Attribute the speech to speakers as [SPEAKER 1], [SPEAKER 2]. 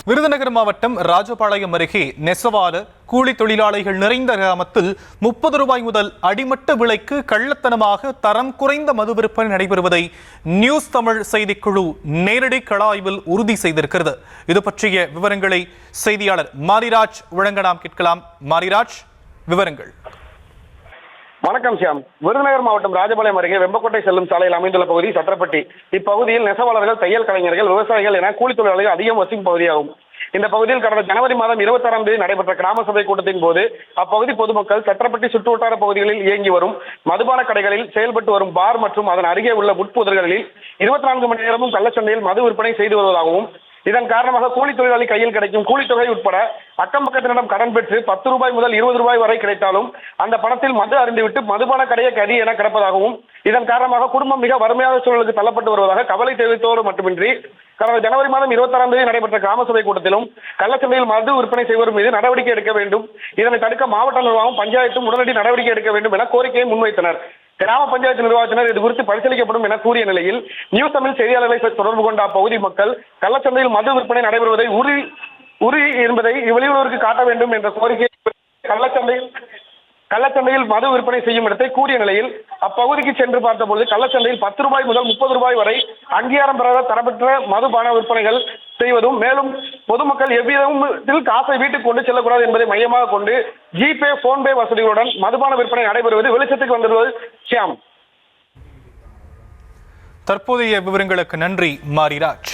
[SPEAKER 1] விருதுநகர் மாவட்டம் ராஜபாளையம் அருகே நெசவால கூலி தொழிலாளிகள் நிறைந்த கிராமத்தில் 30 ரூபாய் முதல் அடிமட்ட விலைக்கு கள்ளத்தனமாக தரம் குறைந்த மது விற்பனை நடைபெறுவதை நியூஸ் தமிழ் செய்திக்குழு நேரடி கள ஆய்வில் உறுதி செய்திருக்கிறது. இது பற்றிய விவரங்களை செய்தியாளர் மாரிராஜ் வழங்க நாம் கேட்கலாம். மாரிராஜ், விவரங்கள்.
[SPEAKER 2] வணக்கம் சியாம். விருதுநகர் மாவட்டம் ராஜபாளையம் அருகே வெம்பக்கோட்டை செல்லும் சாலையில் அமைந்துள்ள பகுதி சத்திரப்பட்டி. இப்பகுதியில் நெசவாளர்கள், தையல் கலைஞர்கள், விவசாயிகள் என கூலி தொழிலாளர்கள் அதிகம் வசிக்கும் பகுதியாகும். இந்த பகுதியில் கடந்த ஜனவரி மாதம் 26ஆம் தேதி நடைபெற்ற கிராம சபை கூட்டத்தின் போது அப்பகுதி பொதுமக்கள் சத்திரப்பட்டி சுற்றுவட்டார பகுதிகளில் இயங்கி வரும் மதுபான கடைகளில் செயல்பட்டு வரும் பார் மற்றும் அதன் அருகே உள்ள உட்புதர்களில் 24 மணி நேரமும் கள்ளச்சந்தையில் மது விற்பனை செய்து வருவதாகவும், இதன் காரணமாக கூலி தொழிலாளி கையில் கிடைக்கும் கூலித்தொகை உட்பட அக்கம் பக்கத்தினிடம் கடன் பெற்று 10 ரூபாய் முதல் 20 ரூபாய் வரை கிடைத்தாலும் அந்த பணத்தில் மது அருந்திவிட்டு மதுபான கடையை கதி என கிடப்பதாகவும், இதன் காரணமாக குடும்பம் மிக வறுமையான சூழலுக்கு தள்ளப்பட்டு வருவதாக கவலை தெரிவித்தோடு மட்டுமின்றி கடந்த ஜனவரி மாதம் 26ஆம் தேதி நடைபெற்ற கிராம சபை கூட்டத்திலும் கள்ளச்சந்தையில் மது விற்பனை செய்வோர் மீது நடவடிக்கை எடுக்க வேண்டும், இதனை தடுக்க மாவட்ட நிர்வாகம், பஞ்சாயத்தும் உடனடி நடவடிக்கை எடுக்க வேண்டும் என கோரிக்கையை முன்வைத்தனர். கிராம பஞ்சாயத்து நிர்வாகத்தினர் இது குறித்து பரிசீலிக்கப்படும் என கூறிய நிலையில் நியூஸ் தமிழ் செய்தியாளர்களை தொடர்பு கொண்ட அப்பகுதி மக்கள் கள்ளச்சந்தையில் மது விற்பனை நடைபெறுவதை உறுதி என்பதை வெளியுறவிற்கு காட்ட வேண்டும் என்ற கோரிக்கை கள்ளச்சந்தையில் மது விற்பனை செய்யும் இடத்தை கூறிய நிலையில் அப்பகுதிக்கு சென்று பார்த்தபோது கள்ளச்சந்தையில் 10 ரூபாய் முதல் 30 ரூபாய் வரை அங்கீகாரம் பெறாத தரப்பெற்ற மதுபான விற்பனைகள் செய்வதும், மேலும் பொதுமக்கள் எவ்விதத்தில் காசை வீட்டுக்கு கொண்டு செல்லக்கூடாது என்பதை மையமாக கொண்டு ஜிபே, போன்பே வசதிகளுடன் மதுபான விற்பனை நடைபெறுவது வெளிச்சத்துக்கு வந்துள்ளது. ஷியாம்,
[SPEAKER 1] தற்போதைய விவரங்களுக்கு நன்றி மாரிராஜ்.